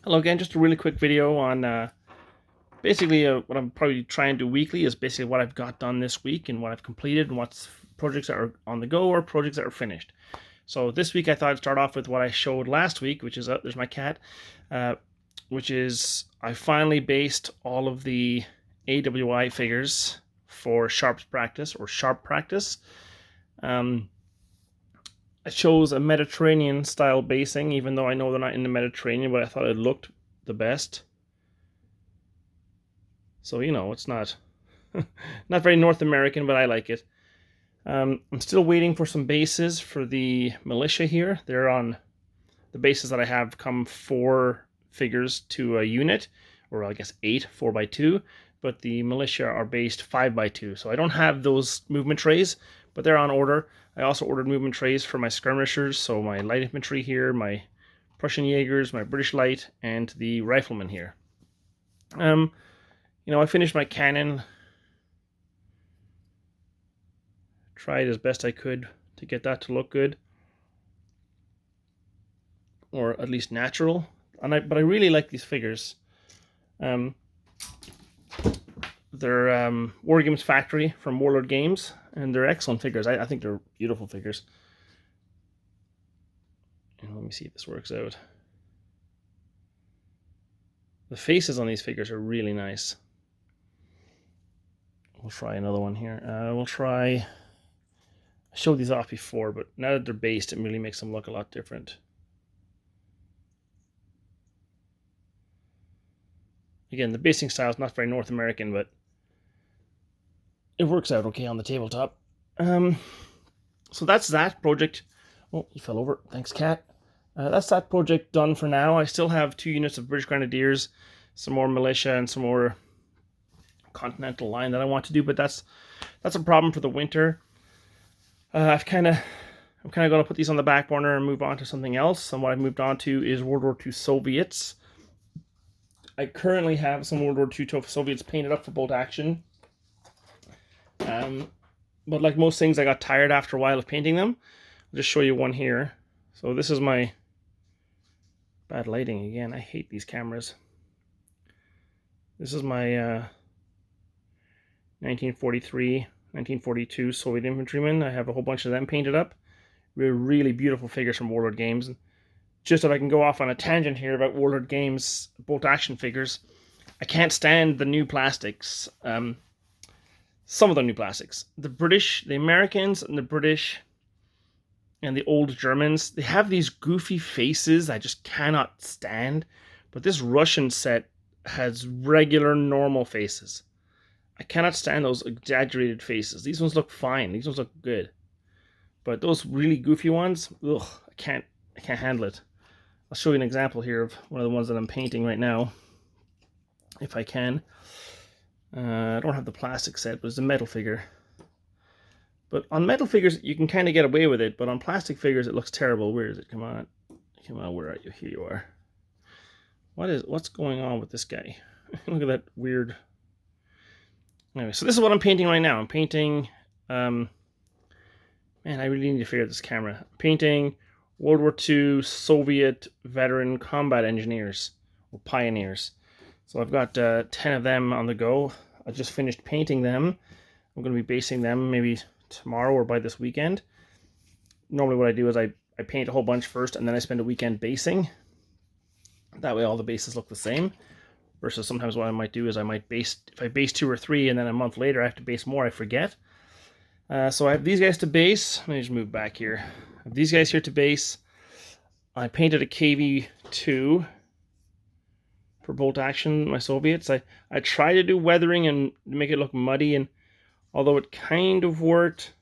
Hello again, just a really quick video on basically what I'm probably trying to do weekly is basically what I've got done this week and what I've completed and what's projects that are on the go or projects that are finished. So this week I thought I'd start off with what I showed last week, which is, there's my cat, which is I finally based all of the AWI figures for Sharp Practice. I chose a Mediterranean style basing, even though I know they're not in the Mediterranean, but I thought it looked the best. So, it's not not very North American, but I like it. I'm still waiting for some bases for the militia here. They're on the bases that I have come 4 figures to a unit, or I guess 8, 4x2, but the militia are based 5x2. So I don't have those movement trays, but they're on order. I also ordered movement trays for my skirmishers, so my light infantry here, my Prussian Jaegers, my British light, and the riflemen here. I finished my cannon. Tried as best I could to get that to look good, or at least natural. But I really like these figures. They're War Games Factory from Warlord Games, and they're excellent figures. I think they're beautiful figures. And let me see if this works out. The faces on these figures are really nice. We'll try another one here. I showed these off before, but now that they're based, it really makes them look a lot different. Again, the basing style is not very North American, but it works out okay on the tabletop. So that's that project. Oh, you fell over. Thanks, cat. That's that project done for now. I still have 2 units of British Grenadiers, some more militia, and some more Continental line that I want to do, but that's a problem for the winter. I'm kind of going to put these on the back burner and move on to something else. And what I've moved on to is World War II Soviets. I currently have some World War II Soviets painted up for bolt action. But like most things, I got tired after a while of painting them. I'll just show you one here. So this is my bad lighting again. I hate these cameras. This is my 1943, 1942 Soviet infantrymen. I have a whole bunch of them painted up. Really beautiful figures from Warlord Games. Just if I can go off on a tangent here about Warlord Games bolt action figures, I can't stand the new plastics. Some of the new plastics. The British, the Americans, and the British, and the old Germans, they have these goofy faces I just cannot stand. But this Russian set has regular, normal faces. I cannot stand those exaggerated faces. These ones look fine. These ones look good. But those really goofy ones, ugh, I can't handle it. I'll show you an example here of one of the ones that I'm painting right now, if I can. I don't have the plastic set, but it's a metal figure. But on metal figures, you can kind of get away with it, but on plastic figures, it looks terrible. Where is it? Come on, where are you? Here you are. What's going on with this guy? Look at that weird. Anyway, so this is what I'm painting right now. I'm painting, man, I really need to figure out this camera. I'm painting World War II Soviet veteran combat engineers, or pioneers. So I've got 10 of them on the go. I just finished painting them. I'm going to be basing them maybe tomorrow or by this weekend. Normally what I do is I paint a whole bunch first, and then I spend a weekend basing. That way all the bases look the same. Versus sometimes what I might do is I might base, if I base 2 or 3 and then a month later I have to base more, I forget. So I have these guys to base. Let me just move back here. I have these guys here to base. I painted a KV-2 for bolt action, my Soviets. I tried to do weathering and make it look muddy, and although it kind of worked,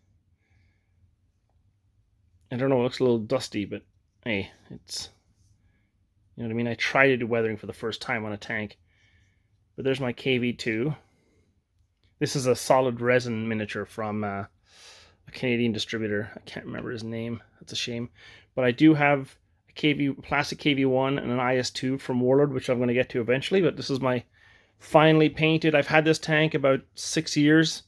I don't know, it looks a little dusty, but hey, it's, you know what I mean? I tried to do weathering for the first time on a tank. But there's my KV-2. This is a solid resin miniature from a Canadian distributor. I can't remember his name. That's a shame. But I do have a plastic KV-1 and an IS-2 from Warlord, which I'm going to get to eventually. But this is my finally painted. I've had this tank about 6 years.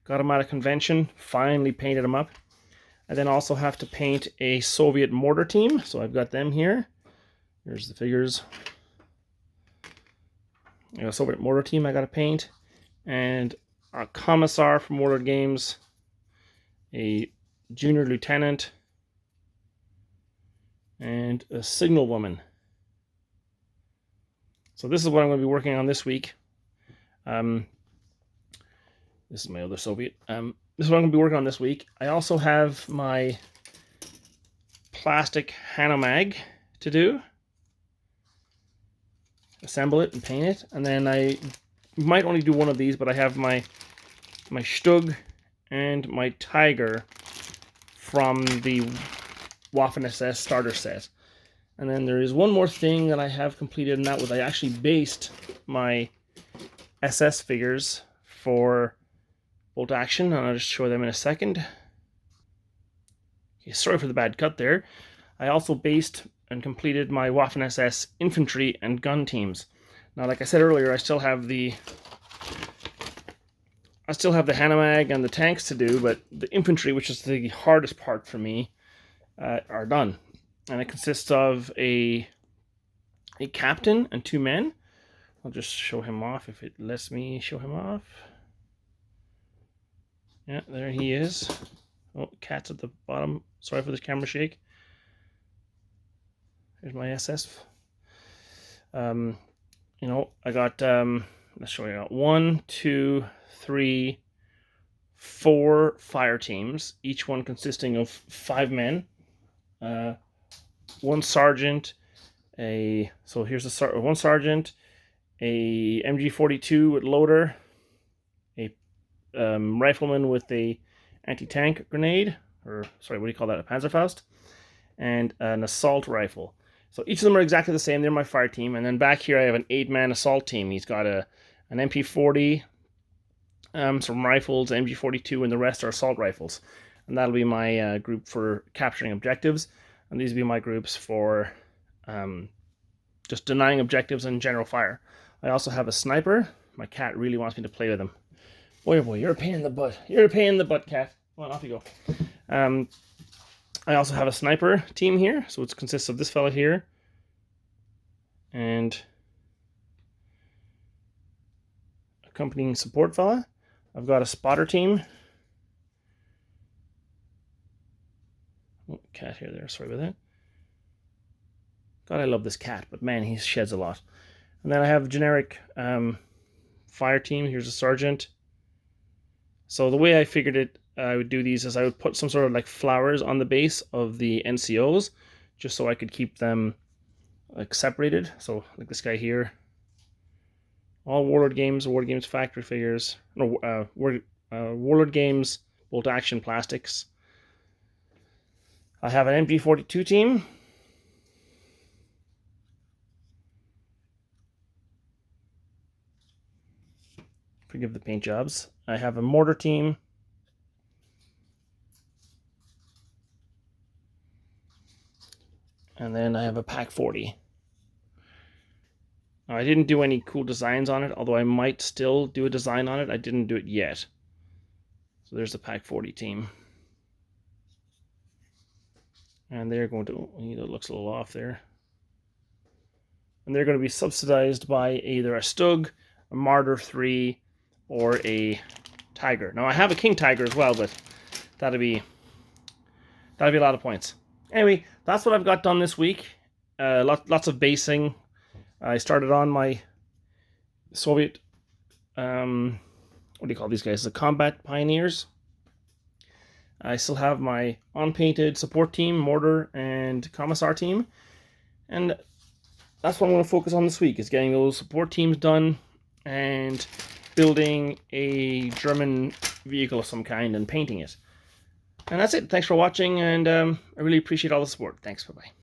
Got him out of convention. Finally painted him up. I then also have to paint a Soviet mortar team. So I've got them here. Here's the figures. a Soviet mortar team I got to paint, and a commissar from Warlord Games, a junior lieutenant, and a signal woman. So this is what I'm going to be working on this week. This is my other Soviet. This is what I'm going to be working on this week. I also have my plastic Hanomag to do. Assemble it and paint it. And then I might only do one of these, but I have my Stug and my Tiger from the Waffen-SS starter set. And then there is one more thing that I have completed, and that was I actually based my SS figures for Bolt Action, and I'll just show them in a second. Okay, sorry for the bad cut there. I also based and completed my Waffen-SS infantry and gun teams. Now, like I said earlier, I still have the Hanomag and the tanks to do, but the infantry, which is the hardest part for me, are done. And it consists of a captain and 2 men. I'll just show him off if it lets me show him off. Yeah, there he is. Oh, cat's at the bottom. Sorry for this camera shake. Here's my SS. You know, I got, let's show you, I got 1, 2, 3, 4 fire teams, each one consisting of 5 men. 1 sergeant, so here's one sergeant, a MG42 with loader, a rifleman with a anti-tank grenade, or sorry, what do you call that, a Panzerfaust, and an assault rifle. So each of them are exactly the same. They're my fire team. And then back here I have an 8-man assault team. He's got an MP40, some rifles, MG42, and the rest are assault rifles. And that'll be my group for capturing objectives. And these will be my groups for just denying objectives and general fire. I also have a sniper. My cat really wants me to play with him. Boy, oh boy, you're a pain in the butt. You're a pain in the butt, cat. Well, off you go. I also have a sniper team here. So it consists of this fella here. And accompanying support fella. I've got a spotter team. Oh, cat here there, sorry about that. God, I love this cat, but man, he sheds a lot. And then I have a generic fire team. Here's a sergeant. So the way I figured it, I would do these is I would put some sort of like flowers on the base of the NCOs, just so I could keep them like separated. So like this guy here. All Warlord Games factory figures. No, Warlord Games Bolt Action plastics. I have an MG42 team. Forgive the paint jobs. I have a mortar team. And then I have a Pak 40. Now, I didn't do any cool designs on it, although I might still do a design on it. I didn't do it yet. So there's the Pak 40 team. And they're going to, it looks a little off there. And they're going to be subsidized by either a Stug, a Marder 3, or a Tiger. Now I have a King Tiger as well, but that'd be a lot of points. Anyway, that's what I've got done this week. Lots of basing. I started on my Soviet, what do you call these guys? The Combat Pioneers. I still have my unpainted support team, mortar, and commissar team. And that's what I'm going to focus on this week, is getting those support teams done and building a German vehicle of some kind and painting it. And that's it. Thanks for watching, and I really appreciate all the support. Thanks. Bye-bye.